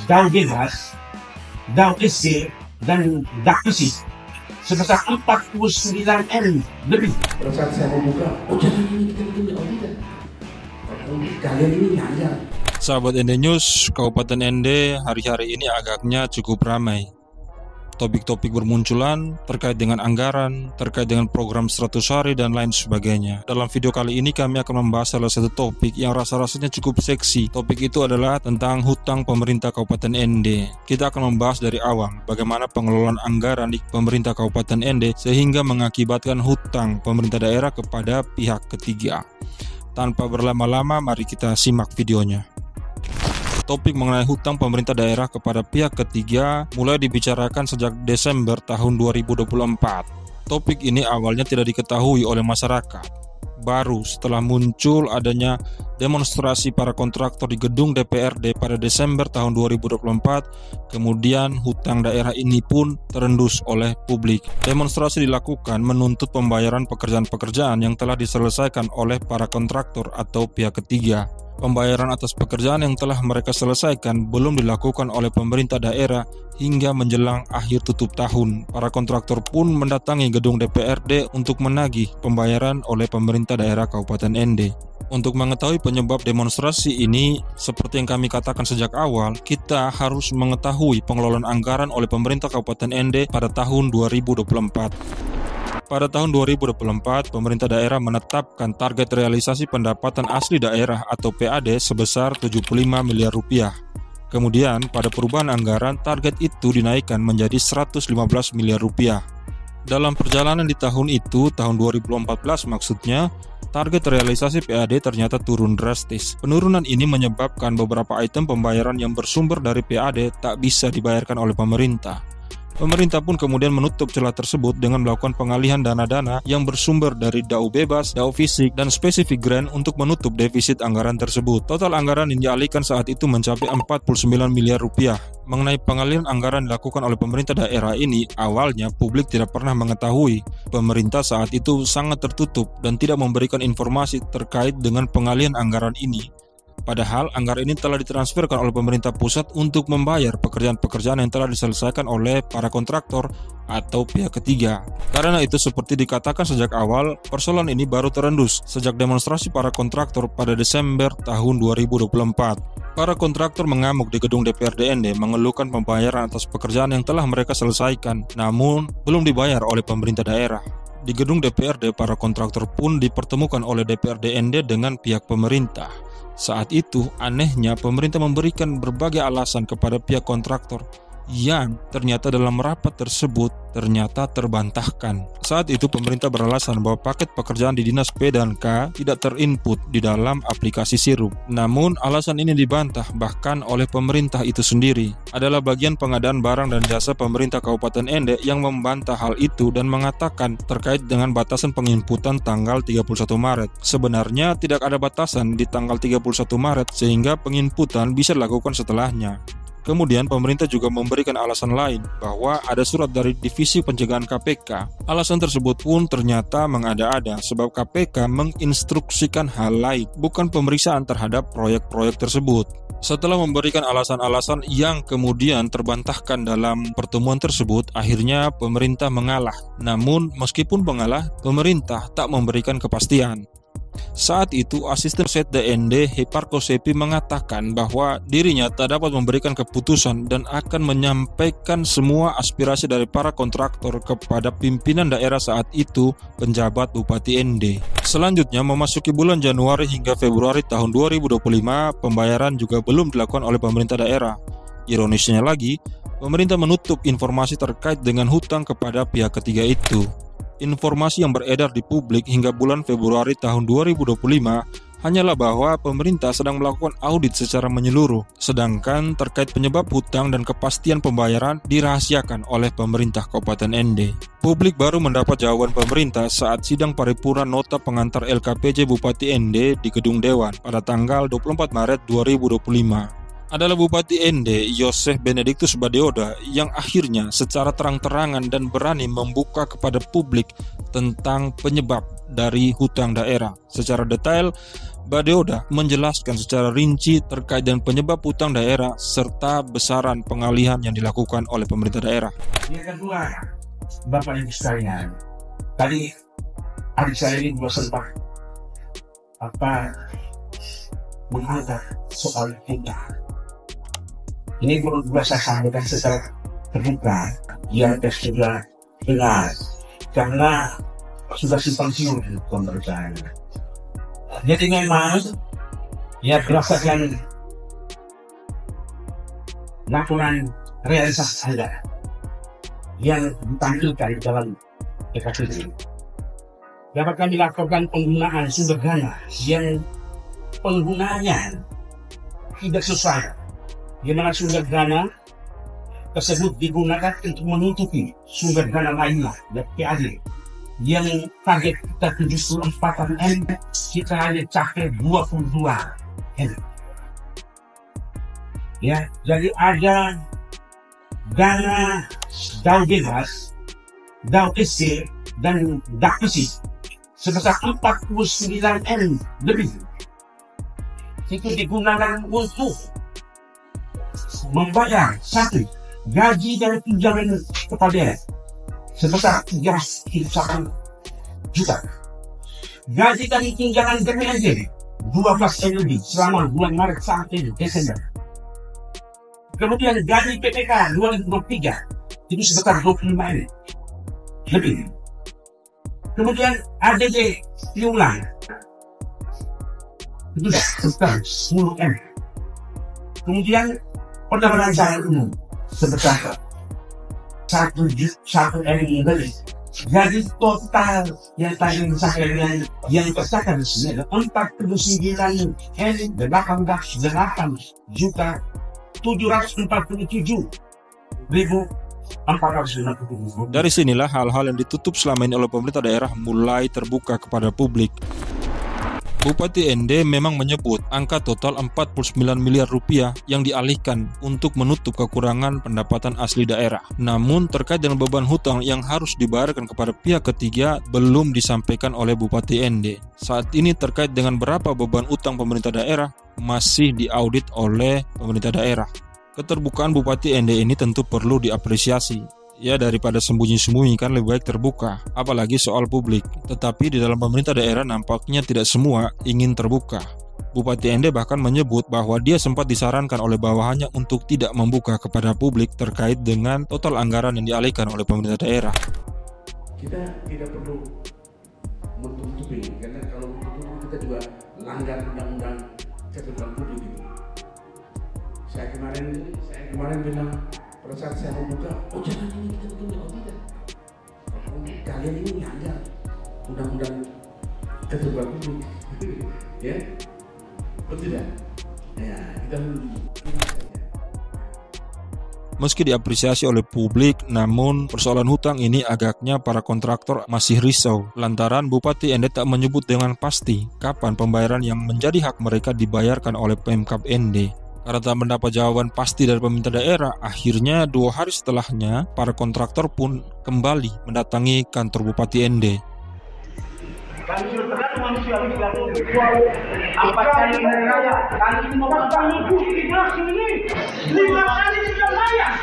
Dan bebas, dan isi, dan dakusi sebesar 49 M lebih. Pada saat saya membuka, oh jangan ini kita bikin auditor. Kalian ini hanya. Sahabat ND News, Kabupaten ND hari-hari ini agaknya cukup ramai. Topik-topik bermunculan terkait dengan anggaran, terkait dengan program 100 hari dan lain sebagainya. Dalam video kali ini kami akan membahas salah satu topik yang rasa-rasanya cukup seksi. Topik itu adalah tentang hutang pemerintah Kabupaten ND. Kita akan membahas dari awal bagaimana pengelolaan anggaran di pemerintah Kabupaten ND sehingga mengakibatkan hutang pemerintah daerah kepada pihak ketiga. Tanpa berlama-lama, mari kita simak videonya. Topik mengenai hutang pemerintah daerah kepada pihak ketiga mulai dibicarakan sejak Desember tahun 2024. Topik ini awalnya tidak diketahui oleh masyarakat. Baru setelah muncul adanya demonstrasi para kontraktor di gedung DPRD pada Desember tahun 2024, kemudian hutang daerah ini pun terendus oleh publik. Demonstrasi dilakukan menuntut pembayaran pekerjaan-pekerjaan yang telah diselesaikan oleh para kontraktor atau pihak ketiga. Pembayaran atas pekerjaan yang telah mereka selesaikan belum dilakukan oleh pemerintah daerah hingga menjelang akhir tutup tahun. Para kontraktor pun mendatangi gedung DPRD untuk menagih pembayaran oleh pemerintah daerah Kabupaten ND. Untuk mengetahui penyebab demonstrasi ini, seperti yang kami katakan sejak awal, kita harus mengetahui pengelolaan anggaran oleh pemerintah Kabupaten ND pada tahun 2024. Pada tahun 2024, pemerintah daerah menetapkan target realisasi pendapatan asli daerah atau PAD sebesar 75 miliar rupiah. Kemudian, pada perubahan anggaran, target itu dinaikkan menjadi 115 miliar rupiah. Dalam perjalanan di tahun itu, tahun 2014 maksudnya, target realisasi PAD ternyata turun drastis. Penurunan ini menyebabkan beberapa item pembayaran yang bersumber dari PAD tak bisa dibayarkan oleh pemerintah. Pemerintah pun kemudian menutup celah tersebut dengan melakukan pengalihan dana-dana yang bersumber dari DAU bebas, DAU fisik, dan spesifik grant untuk menutup defisit anggaran tersebut. Total anggaran yang dialihkan saat itu mencapai 49 miliar rupiah. Mengenai pengalihan anggaran dilakukan oleh pemerintah daerah ini, awalnya publik tidak pernah mengetahui. Pemerintah saat itu sangat tertutup dan tidak memberikan informasi terkait dengan pengalihan anggaran ini. Padahal anggaran ini telah ditransferkan oleh pemerintah pusat untuk membayar pekerjaan-pekerjaan yang telah diselesaikan oleh para kontraktor atau pihak ketiga. Karena itu seperti dikatakan sejak awal, persoalan ini baru terendus sejak demonstrasi para kontraktor pada Desember tahun 2024. Para kontraktor mengamuk di gedung DPRD ND mengeluhkan pembayaran atas pekerjaan yang telah mereka selesaikan, namun belum dibayar oleh pemerintah daerah. Di gedung DPRD, para kontraktor pun dipertemukan oleh DPRD ND dengan pihak pemerintah. Saat itu, anehnya pemerintah memberikan berbagai alasan kepada pihak kontraktor yang ternyata dalam rapat tersebut ternyata terbantahkan. Saat itu pemerintah beralasan bahwa paket pekerjaan di Dinas P dan K tidak terinput di dalam aplikasi Sirup. Namun alasan ini dibantah bahkan oleh pemerintah itu sendiri. Adalah bagian pengadaan barang dan jasa pemerintah Kabupaten ND yang membantah hal itu dan mengatakan terkait dengan batasan penginputan tanggal 31 Maret. Sebenarnya tidak ada batasan di tanggal 31 Maret sehingga penginputan bisa dilakukan setelahnya. Kemudian pemerintah juga memberikan alasan lain bahwa ada surat dari Divisi Pencegahan KPK. Alasan tersebut pun ternyata mengada-ada sebab KPK menginstruksikan hal lain, bukan pemeriksaan terhadap proyek-proyek tersebut. Setelah memberikan alasan-alasan yang kemudian terbantahkan dalam pertemuan tersebut, akhirnya pemerintah mengalah. Namun meskipun mengalah, pemerintah tak memberikan kepastian. Saat itu, Asisten Sekda ND Hiparko Sepi mengatakan bahwa dirinya tak dapat memberikan keputusan dan akan menyampaikan semua aspirasi dari para kontraktor kepada pimpinan daerah saat itu, penjabat Bupati ND. Selanjutnya, memasuki bulan Januari hingga Februari tahun 2025, pembayaran juga belum dilakukan oleh pemerintah daerah. Ironisnya lagi, pemerintah menutup informasi terkait dengan hutang kepada pihak ketiga itu. Informasi yang beredar di publik hingga bulan Februari tahun 2025 hanyalah bahwa pemerintah sedang melakukan audit secara menyeluruh, sedangkan terkait penyebab hutang dan kepastian pembayaran dirahasiakan oleh pemerintah Kabupaten ND. Publik baru mendapat jawaban pemerintah saat sidang paripurna nota pengantar LKPJ Bupati ND di Gedung Dewan pada tanggal 24 Maret 2025. Adalah Bupati ND Yosef Benediktus Badioda yang akhirnya secara terang-terangan dan berani membuka kepada publik tentang penyebab dari hutang daerah. Secara detail, Badeoda menjelaskan secara rinci terkait dengan penyebab hutang daerah serta besaran pengalihan yang dilakukan oleh pemerintah daerah. Yang kedua, Bapak Ibu sekalian, tadi adik saya ini juga sempat mengangkat soal hutang. Ini perlu saya sampaikan secara terbuka, ya sudah dengar, karena sudah simpang siur pemerintahan. Jadi memang ya berdasarkan laporan realisasi ada yang ditampilkan dalam PKPD, dapat kami lakukan penggunaan sumber dana yang penggunaannya tidak sesuai, di mana sumber dana tersebut digunakan untuk menutupi sumber dana lainnya dari PAD yang target kita 74 M, kita hanya capai 22 M. Ya, jadi ada dana daun bebas, daun SC dan dakusi sebesar 49 M lebih. Itu digunakan untuk membayar satu gaji dan tunjangan kepada sebesar 301 juta. Gaji dan tunjangan DPRD 12 M lebih selama bulan Maret sampai Desember. Kemudian gaji PPK 2023 itu sebesar 25 M lebih. Kemudian ADD piulang itu sebesar 10 M. Kemudian pendapatan jalan umum sebesar 1 M lebih. Jadi total yang tadi saya yang tercatat di sini adalah 49 M 18 juta 747.450. Dari sinilah hal-hal yang ditutup selama ini oleh pemerintah daerah mulai terbuka kepada publik. Bupati ND memang menyebut angka total 49 miliar rupiah yang dialihkan untuk menutup kekurangan pendapatan asli daerah. Namun terkait dengan beban hutang yang harus dibayarkan kepada pihak ketiga belum disampaikan oleh Bupati ND. Saat ini terkait dengan berapa beban utang pemerintah daerah masih diaudit oleh pemerintah daerah. Keterbukaan Bupati ND ini tentu perlu diapresiasi. Ya, daripada sembunyi-sembunyi kan lebih baik terbuka, apalagi soal publik. Tetapi di dalam pemerintah daerah nampaknya tidak semua ingin terbuka. Bupati ND bahkan menyebut bahwa dia sempat disarankan oleh bawahannya untuk tidak membuka kepada publik terkait dengan total anggaran yang dialihkan oleh pemerintah daerah. Kita tidak perlu menutupi, karena kalau menutupi kita juga langgar undang-undang keterbukaan publik ini. Saya kemarin bilang, pada saat saya membuka, jangan ini kita begini, tidak. Kalian ini melanggar undang-undang keterbukaan publik, ya, betul tidak? Ya, kita Meski diapresiasi oleh publik, namun persoalan hutang ini agaknya para kontraktor masih risau. Lantaran Bupati ND tak menyebut dengan pasti kapan pembayaran yang menjadi hak mereka dibayarkan oleh Pemkab ND. Karena tak mendapat jawaban pasti dari pemerintah daerah, akhirnya 2 hari setelahnya, para kontraktor pun kembali mendatangi kantor Bupati ND. Kami sudah manusia apa kali mereka kali ini mau kami bukti ini 5 kali sudah bayar.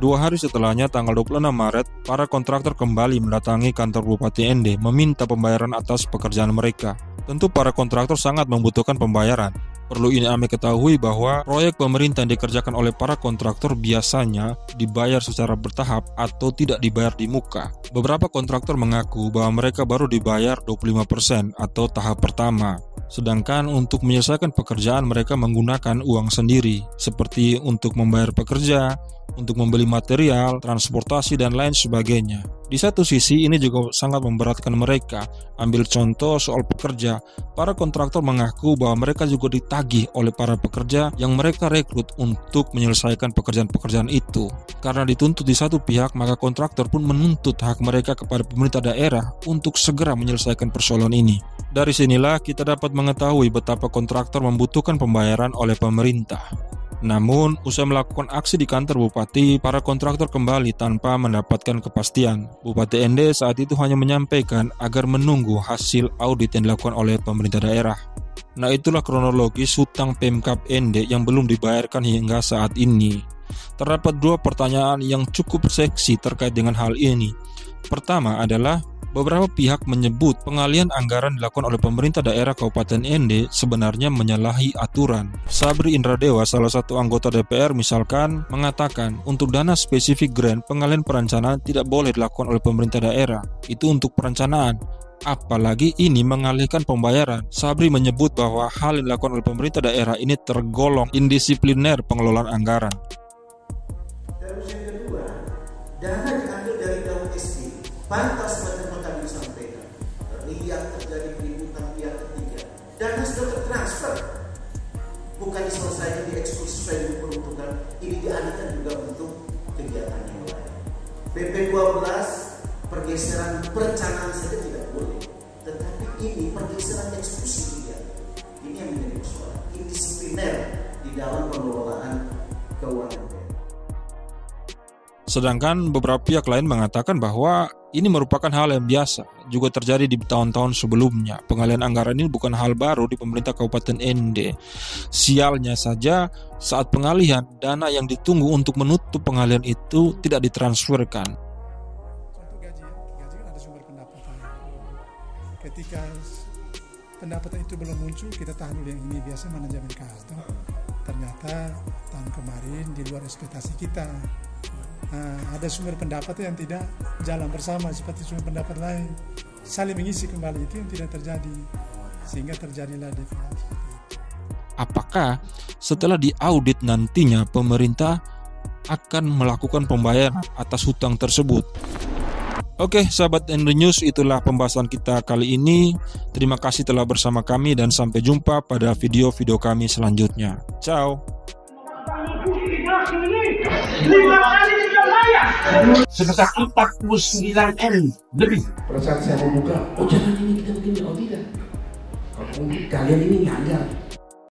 2 hari setelahnya, tanggal 26 Maret, para kontraktor kembali mendatangi kantor Bupati ND meminta pembayaran atas pekerjaan mereka. Tentu para kontraktor sangat membutuhkan pembayaran. Perlu ini Ame ketahui bahwa proyek pemerintah yang dikerjakan oleh para kontraktor biasanya dibayar secara bertahap atau tidak dibayar di muka. Beberapa kontraktor mengaku bahwa mereka baru dibayar 25% atau tahap pertama. Sedangkan untuk menyelesaikan pekerjaan mereka menggunakan uang sendiri, seperti untuk membayar pekerja, untuk membeli material, transportasi, dan lain sebagainya. Di satu sisi ini juga sangat memberatkan mereka. Ambil contoh soal pekerja, para kontraktor mengaku bahwa mereka juga ditagih oleh para pekerja yang mereka rekrut untuk menyelesaikan pekerjaan-pekerjaan itu. Karena dituntut di satu pihak, maka kontraktor pun menuntut hak mereka kepada pemerintah daerah untuk segera menyelesaikan persoalan ini. Dari sinilah kita dapat mengetahui betapa kontraktor membutuhkan pembayaran oleh pemerintah. Namun, usai melakukan aksi di kantor bupati, para kontraktor kembali tanpa mendapatkan kepastian. Bupati ND saat itu hanya menyampaikan agar menunggu hasil audit yang dilakukan oleh pemerintah daerah. Nah, itulah kronologis hutang Pemkab ND yang belum dibayarkan hingga saat ini. Terdapat dua pertanyaan yang cukup seksi terkait dengan hal ini. Pertama adalah, beberapa pihak menyebut pengalihan anggaran dilakukan oleh pemerintah daerah Kabupaten ND sebenarnya menyalahi aturan. Sabri Indradewa, salah satu anggota DPR misalkan, mengatakan untuk dana spesifik grant pengalihan perencanaan tidak boleh dilakukan oleh pemerintah daerah. Itu untuk perencanaan. Apalagi ini mengalihkan pembayaran. Sabri menyebut bahwa hal yang dilakukan oleh pemerintah daerah ini tergolong indisipliner pengelolaan anggaran. Terus yang kedua, dana diambil dari daun SD, pantas menerima kami sampaikan. Riak terjadi keributan pihak ketiga. Dana sudah tertransfer, bukan diselesaikan dieksekusi sesuai dengan peruntukan. Ini dialihkan juga untuk kegiatan yang lain. BP 12 pergeseran perencanaan saja tidak boleh, tetapi ini pergeseran eksekusi dia. Ini yang menjadi persoalan indisipliner di dalam pengelolaan keuangan. Sedangkan beberapa pihak lain mengatakan bahwa ini merupakan hal yang biasa, juga terjadi di tahun-tahun sebelumnya. Pengalihan anggaran ini bukan hal baru di pemerintah Kabupaten ND. Sialnya saja, saat pengalihan, dana yang ditunggu untuk menutup pengalihan itu tidak ditransferkan. Contoh gaji kan ada sumber pendapatan. Ketika pendapatan itu belum muncul, kita tahan dulu yang ini, biasa manajemen kas. Ternyata tahun kemarin di luar ekspektasi kita. Ada sumber pendapatan yang tidak jalan bersama seperti sumber pendapat lain, saling mengisi kembali, itu yang tidak terjadi, sehingga terjadilah defisit. Apakah setelah diaudit nantinya pemerintah akan melakukan pembayaran atas hutang tersebut? Oke, sahabat ND News, itulah pembahasan kita kali ini. Terima kasih telah bersama kami dan sampai jumpa pada video-video kami selanjutnya. Ciao. Sebesar 49 M lebih. Pada saat saya membuka, oh jangan ini kita begini, oh tidak. Kalau mungkin kalian ini nyanggar.